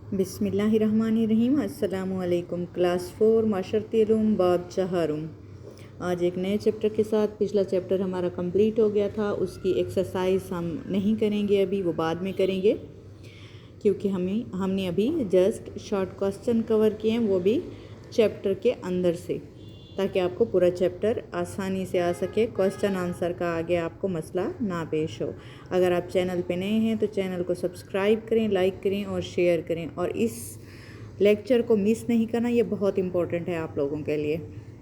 बिस्मिल्लाहिर्रहमानिर्रहीम। अस्सलामुअलैकुम। क्लास 4 माशरती उलूम बाब चहारुम। आज एक नए चैप्टर के साथ। पिछला चैप्टर हमारा कंप्लीट हो गया था, उसकी एक्सरसाइज हम नहीं करेंगे अभी, वो बाद में करेंगे क्योंकि हमने अभी जस्ट शॉर्ट क्वेश्चन कवर किए हैं, वो भी चैप्टर के अंदर से, ताकि आपको पूरा चैप्टर आसानी से आ सके, क्वेश्चन आंसर का आगे आपको मसला ना पेश हो। अगर आप चैनल पे नए हैं तो चैनल को सब्सक्राइब करें, लाइक करें और शेयर करें, और इस लेक्चर को मिस नहीं करना। ये बहुत इम्पोर्टेंट है आप लोगों के लिए,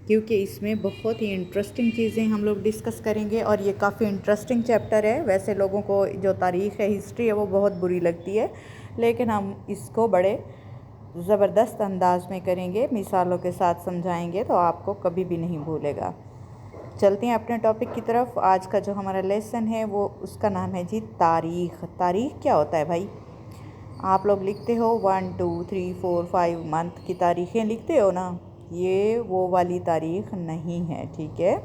क्योंकि इसमें बहुत ही इंटरेस्टिंग चीज़ें हम लोग डिस्कस करेंगे और ये काफ़ी इंटरेस्टिंग चैप्टर है। वैसे लोगों को जो तारीख़ है, हिस्ट्री है, वो बहुत बुरी लगती है, लेकिन हम इसको बड़े ज़बरदस्त अंदाज में करेंगे, मिसालों के साथ समझाएंगे तो आपको कभी भी नहीं भूलेगा। चलते हैं अपने टॉपिक की तरफ। आज का जो हमारा लेसन है वो उसका नाम है जी तारीख़। तारीख़ क्या होता है भाई? आप लोग लिखते हो 1 2 3 4 5 मंथ की तारीख़ें लिखते हो ना, ये वो वाली तारीख़ नहीं है, ठीक है।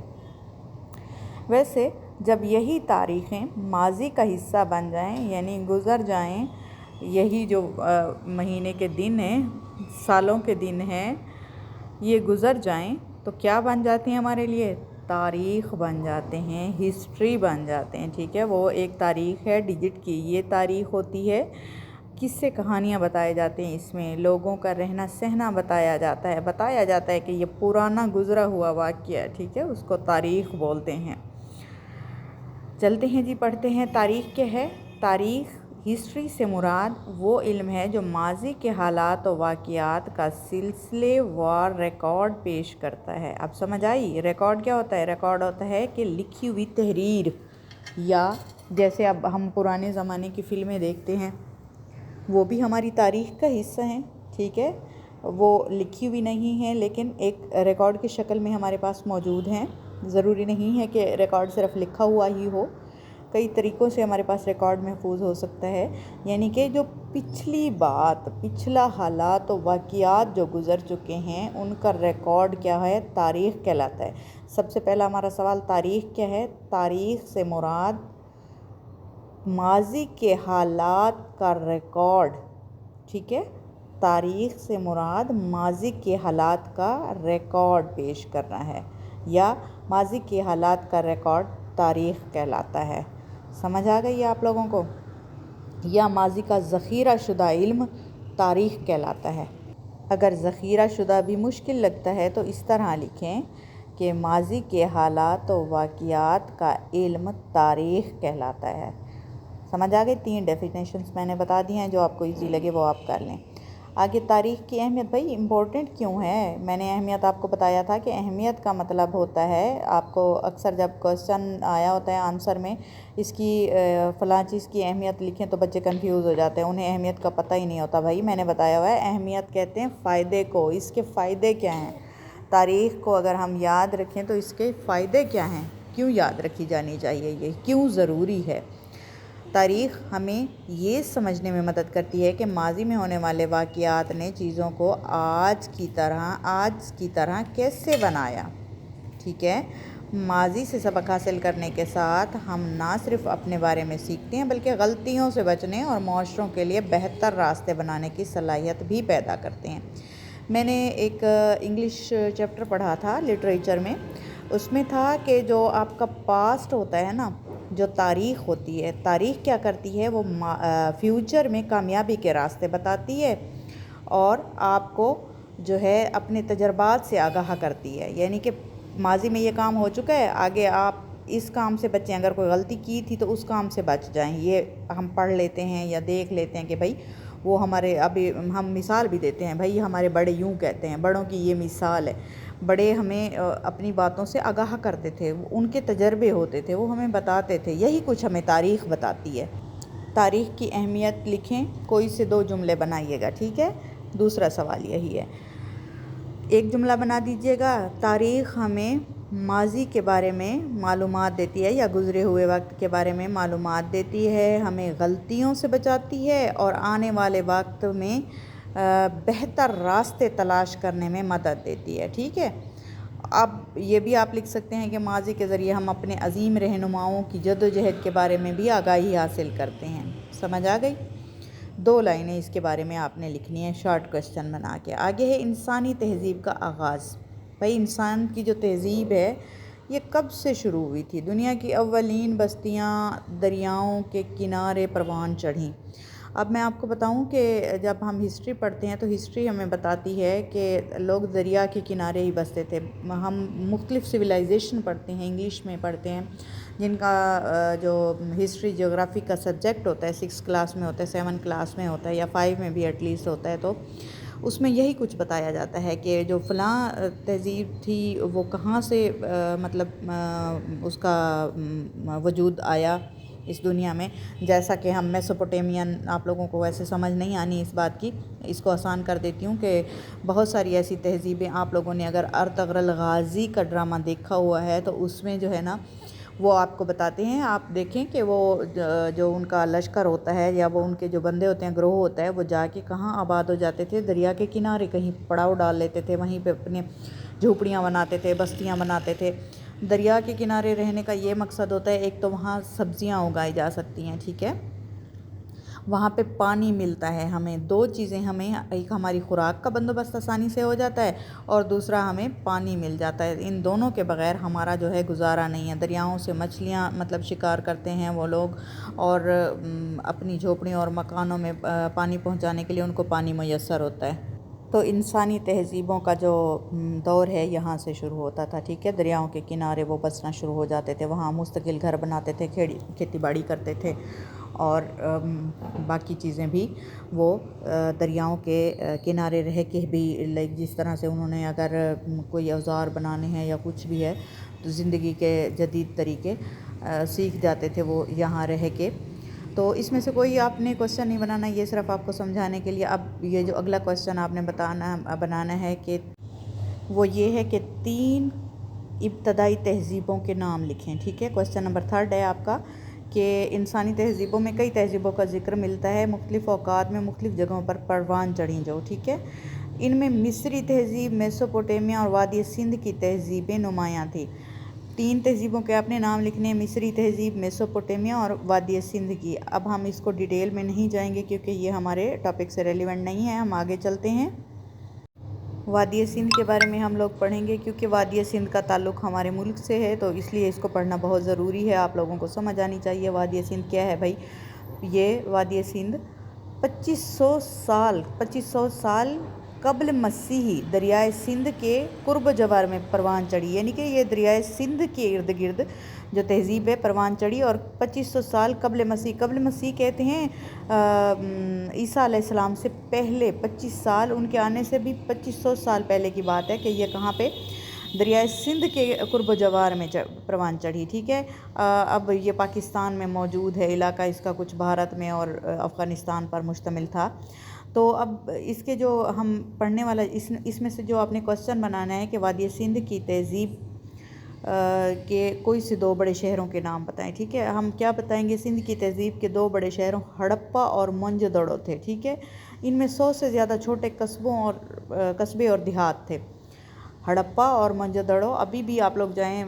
वैसे जब यही तारीख़ें माजी का हिस्सा बन जाएं, यानी गुज़र जाएं, यही जो महीने के दिन हैं, सालों के दिन हैं, ये गुज़र जाएं तो क्या बन जाती हैं हमारे लिए? तारीख़ बन जाते हैं, हिस्ट्री बन जाते हैं, ठीक है। वो एक तारीख़ है डिजिट की, ये तारीख़ होती है। किस्से कहानियाँ बताए जाते हैं इसमें, लोगों का रहना सहना बताया जाता है कि ये पुराना गुज़रा हुआ वाक़या है, ठीक है, उसको तारीख़ बोलते हैं। चलते हैं जी, पढ़ते हैं। तारीख़ क्या है? तारीख़ हिस्ट्री से मुराद वो इल्म है जो माजी के हालात और वाक़यात का सिलसिलेवार रिकॉर्ड पेश करता है। अब समझ आई? रिकॉर्ड क्या होता है? रिकॉर्ड होता है कि लिखी हुई तहरीर, या जैसे अब हम पुराने ज़माने की फ़िल्में देखते हैं, वो भी हमारी तारीख़ का हिस्सा हैं, ठीक है। वो लिखी हुई नहीं है, लेकिन एक रिकॉर्ड की शक्ल में हमारे पास मौजूद हैं। ज़रूरी नहीं है कि रिकॉर्ड सिर्फ लिखा हुआ ही हो, कई तरीक़ों से हमारे पास रिकॉर्ड महफूज हो सकता है। यानी कि जो पिछली बात, पिछला हालात और वाक़यात जो गुज़र चुके हैं, उनका रिकॉर्ड क्या है? तारीख़ कहलाता है। सबसे पहला हमारा सवाल, तारीख़ क्या है? तारीख़ से मुराद माजी के हालात का रिकॉर्ड, ठीक है। तारीख़ से मुराद माजी के हालात का रिकॉर्ड पेश करना है, या माजी के हालात का रिकॉर्ड तारीख़ कहलाता है। समझ आ गई आप लोगों को? या माजी का ज़ख़ीरा शुदा इल्म तारीख़ कहलाता है। अगर ज़ख़ीरा शुदा भी मुश्किल लगता है तो इस तरह लिखें कि माजी के हालात और वाक़यात का इल्म तारीख़ कहलाता है। समझ आ गई? 3 डेफिनेशंस मैंने बता दी हैं, जो आपको इजी लगे वो आप कर लें। आगे, तारीख़ की अहमियत। भाई इम्पोर्टेंट क्यों है? मैंने अहमियत आपको बताया था कि अहमियत का मतलब होता है, आपको अक्सर जब क्वेश्चन आया होता है आंसर में, इसकी फ़लाँ चीज़ की अहमियत लिखें तो बच्चे कंफ्यूज हो जाते हैं, उन्हें अहमियत का पता ही नहीं होता। भाई मैंने बताया हुआ है, अहमियत कहते हैं फ़ायदे को। इसके फ़ायदे क्या हैं? तारीख़ को अगर हम याद रखें तो इसके फ़ायदे क्या हैं? क्यों याद रखी जानी चाहिए? ये क्यों ज़रूरी है? तारीख़ हमें ये समझने में मदद करती है कि माजी में होने वाले वाक़यात ने चीज़ों को आज की तरह कैसे बनाया, ठीक है। माजी से सबक हासिल करने के साथ हम ना सिर्फ अपने बारे में सीखते हैं, बल्कि गलतियों से बचने और मुआशरों के लिए बेहतर रास्ते बनाने की सलाहियत भी पैदा करते हैं। मैंने एक इंग्लिश चैप्टर पढ़ा था लिटरेचर में, उसमें था कि जो आपका पास्ट होता है ना, जो तारीख़ होती है, तारीख़ क्या करती है? वो फ्यूचर में कामयाबी के रास्ते बताती है और आपको जो है अपने तजर्बात से आगाह करती है। यानी कि माजी में ये काम हो चुका है, आगे आप इस काम से बचें, अगर कोई गलती की थी तो उस काम से बच जाएं। ये हम पढ़ लेते हैं या देख लेते हैं कि भाई वो हमारे, अभी हम मिसाल भी देते हैं, भाई हमारे बड़े यूँ कहते हैं, बड़ों की ये मिसाल है। बड़े हमें अपनी बातों से आगाह करते थे, उनके तजर्बे होते थे, वो हमें बताते थे। यही कुछ हमें तारीख़ बताती है। तारीख़ की अहमियत लिखें, कोई से 2 जुमले बनाइएगा, ठीक है। दूसरा सवाल यही है, एक जुमला बना दीजिएगा। तारीख़ हमें माजी के बारे में मालूमात देती है, या गुज़रे हुए वक्त के बारे में मालूमात देती है, हमें गलतियों से बचाती है और आने वाले वक्त में बेहतर रास्ते तलाश करने में मदद देती है, ठीक है। अब ये भी आप लिख सकते हैं कि माजी के ज़रिए हम अपने अजीम रहनुमाओं की जद्दोजहद के बारे में भी आगाही हासिल करते हैं। समझ आ गई? 2 لائنیں اس کے بارے میں آپ نے لکھنی ہے شارٹ کویسچن بنا کے۔ آگے ہے انسانی تہذیب کا آغاز۔ بھائی انسان کی جو تہذیب ہے یہ کب سے شروع ہوئی تھی؟ دنیا کی اولین بستیاں دریاؤں کے کنارے پروان چڑھیں۔ اب میں آپ کو بتاؤں کہ جب ہم ہسٹری پڑھتے ہیں تو ہسٹری ہمیں بتاتی ہے کہ لوگ دریا کے کنارے ہی بستے تھے۔ ہم مختلف سویلائزیشن پڑھتے ہیں، انگلش میں پڑھتے ہیں، جن کا جو ہسٹری جغرافی کا سبجیکٹ ہوتا ہے 6 کلاس میں ہوتا ہے، 7 کلاس میں ہوتا ہے یا 5 میں بھی ایٹ لیسٹ ہوتا ہے، تو اس میں یہی کچھ بتایا جاتا ہے کہ جو فلاں تہذیب تھی وہ کہاں سے مطلب اس کا وجود آیا اس دنیا میں۔ جیسا کہ ہم میسوپوٹیمین، آپ لوگوں کو ویسے سمجھ نہیں آنی اس بات کی، اس کو آسان کر دیتی ہوں کہ بہت ساری ایسی تہذیبیں آپ لوگوں نے اگر ارطغرل غازی کا ڈرامہ دیکھا ہوا ہے تو اس میں جو ہے نا وہ آپ کو بتاتے ہیں، آپ دیکھیں کہ وہ جو ان کا لشکر ہوتا ہے یا وہ ان کے جو بندے ہوتے ہیں، گروہ ہوتا ہے، وہ جا کے کہاں آباد ہو جاتے تھے؟ دریا کے کنارے کہیں پڑاؤ ڈال لیتے تھے، وہیں پہ اپنے جھوپڑیاں بناتے تھے، بستیاں بناتے تھے۔ دریا کے کنارے رہنے کا یہ مقصد ہوتا ہے، ایک تو وہاں سبزیاں اگائی جا سکتی ہیں، ٹھیک ہے، وہاں پہ پانی ملتا ہے ہمیں، 2 چیزیں ہمیں، ایک ہماری خوراک کا بندوبست آسانی سے ہو جاتا ہے اور دوسرا ہمیں پانی مل جاتا ہے۔ ان دونوں کے بغیر ہمارا جو ہے گزارا نہیں ہے۔ دریاؤں سے مچھلیاں مطلب شکار کرتے ہیں وہ لوگ، اور اپنی جھوپڑیوں اور مکانوں میں پانی پہنچانے کے لیے ان کو پانی میسر ہوتا ہے۔ تو انسانی تہذیبوں کا جو دور ہے یہاں سے شروع ہوتا تھا، ٹھیک ہے، دریاؤں کے کنارے وہ بسنا شروع ہو جاتے تھے، وہاں مستقل گھر بناتے تھے، کھیتی باڑی کرتے تھے، اور باقی چیزیں بھی وہ دریاؤں کے کنارے رہ کے بھی، لائک جس طرح سے انہوں نے اگر کوئی اوزار بنانے ہیں یا کچھ بھی ہے تو زندگی کے جدید طریقے سیکھ جاتے تھے وہ یہاں رہ کے۔ تو اس میں سے کوئی آپ نے کویسچن نہیں بنانا، یہ صرف آپ کو سمجھانے کے لیے۔ اب یہ جو اگلا کویسچن آپ نے بنانا ہے کہ وہ یہ ہے کہ 3 ابتدائی تہذیبوں کے نام لکھیں، ٹھیک ہے۔ کویسچن نمبر 3 ہے آپ کا کہ انسانی تہذیبوں میں کئی تہذیبوں کا ذکر ملتا ہے، مختلف اوقات میں مختلف جگہوں پر پروان چڑھیں جو، ٹھیک ہے۔ ان میں مصری تہذیب، میسوپوٹیمیا اور وادی سندھ کی تہذیبیں نمایاں تھیں۔ 3 تہذیبوں کے آپ نے نام لکھنے ہیں، مصری تہذیب، میسوپوٹیمیا اور وادی سندھ کی۔ اب ہم اس کو ڈیٹیل میں نہیں جائیں گے کیونکہ یہ ہمارے ٹاپک سے ریلیونٹ نہیں ہے، ہم آگے چلتے ہیں۔ وادی سندھ کے بارے میں ہم لوگ پڑھیں گے کیونکہ وادی سندھ کا تعلق ہمارے ملک سے ہے، تو اس لیے اس کو پڑھنا بہت ضروری ہے، آپ لوگوں کو سمجھ آنی چاہیے وادی سندھ کیا ہے۔ بھائی یہ وادی سندھ 2500 سال قبل مسیحی دریائے سندھ کے قرب جوار میں پروان چڑھی، یعنی کہ یہ دریائے سندھ کے ارد گرد جو تہذیب ہے پروان چڑھی، اور 2500 سال قبل مسیح کہتے ہیں عیسیٰ علیہ السلام سے پہلے 25 سال، ان کے آنے سے بھی 2500 سال پہلے کی بات ہے کہ یہ کہاں پہ دریائے سندھ کے قرب و جوار میں پروان چڑھی، ٹھیک ہے۔ اب یہ پاکستان میں موجود ہے، علاقہ اس کا کچھ بھارت میں اور افغانستان پر مشتمل تھا۔ تو اب اس کے جو ہم پڑھنے والا اس میں سے جو آپ نے کویسچن بنانا ہے کہ وادی سندھ کی تہذیب کے کوئی سے 2 بڑے شہروں کے نام بتائیں، ٹھیک ہے۔ ہم کیا بتائیں گے؟ سندھ کی تہذیب کے 2 بڑے شہروں ہڑپا اور موہنجو-دڑو تھے، ٹھیک ہے۔ ان میں 100 سے زیادہ چھوٹے قصبے اور دیہات تھے، ہڑپا اور موہنجو-دڑو۔ ابھی بھی آپ لوگ جائیں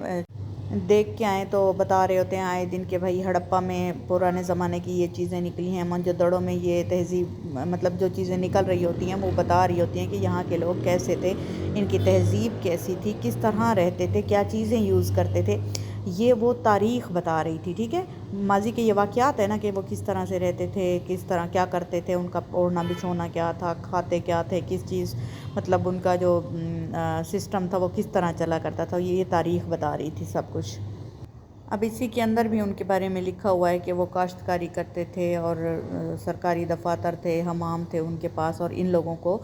دیکھ کے آئیں تو بتا رہے ہوتے ہیں آئے دن کہ بھائی ہڑپا میں پرانے زمانے کی یہ چیزیں نکلی ہیں، موہنجو-دڑو میں یہ تہذیب مطلب جو چیزیں نکل رہی ہوتی ہیں وہ بتا رہی ہوتی ہیں کہ یہاں کے لوگ کیسے تھے، ان کی تہذیب کیسی تھی، کس طرح رہتے تھے، کیا چیزیں یوز کرتے تھے، یہ وہ تاریخ بتا رہی تھی، ٹھیک ہے۔ ماضی کے یہ واقعات ہیں نا کہ وہ کس طرح سے رہتے تھے، کس طرح کیا کرتے تھے، ان کا اوڑھنا بچھونا کیا تھا، کھاتے کیا تھے، کس چیز مطلب ان کا جو سسٹم تھا وہ کس طرح چلا کرتا تھا، یہ تاریخ بتا رہی تھی سب کچھ۔ اب اسی کے اندر بھی ان کے بارے میں لکھا ہوا ہے کہ وہ کاشتکاری کرتے تھے اور سرکاری دفاتر تھے، حمام تھے ان کے پاس، اور ان لوگوں کو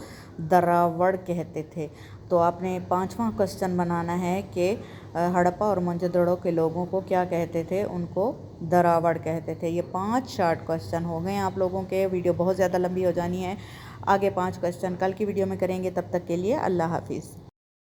دراوڑ کہتے تھے۔ تو آپ نے 5واں کویسچن بنانا ہے کہ ہڑپا اور موہنجو-دڑو کے لوگوں کو کیا کہتے تھے؟ ان کو دراوڑ کہتے تھے۔ یہ 5 شارٹ کویسچن ہو گئے ہیں آپ لوگوں کے، ویڈیو بہت زیادہ لمبی ہو جانی ہے، آگے 5 کویسچن کل کی ویڈیو میں کریں گے، تب تک کے لیے اللہ حافظ۔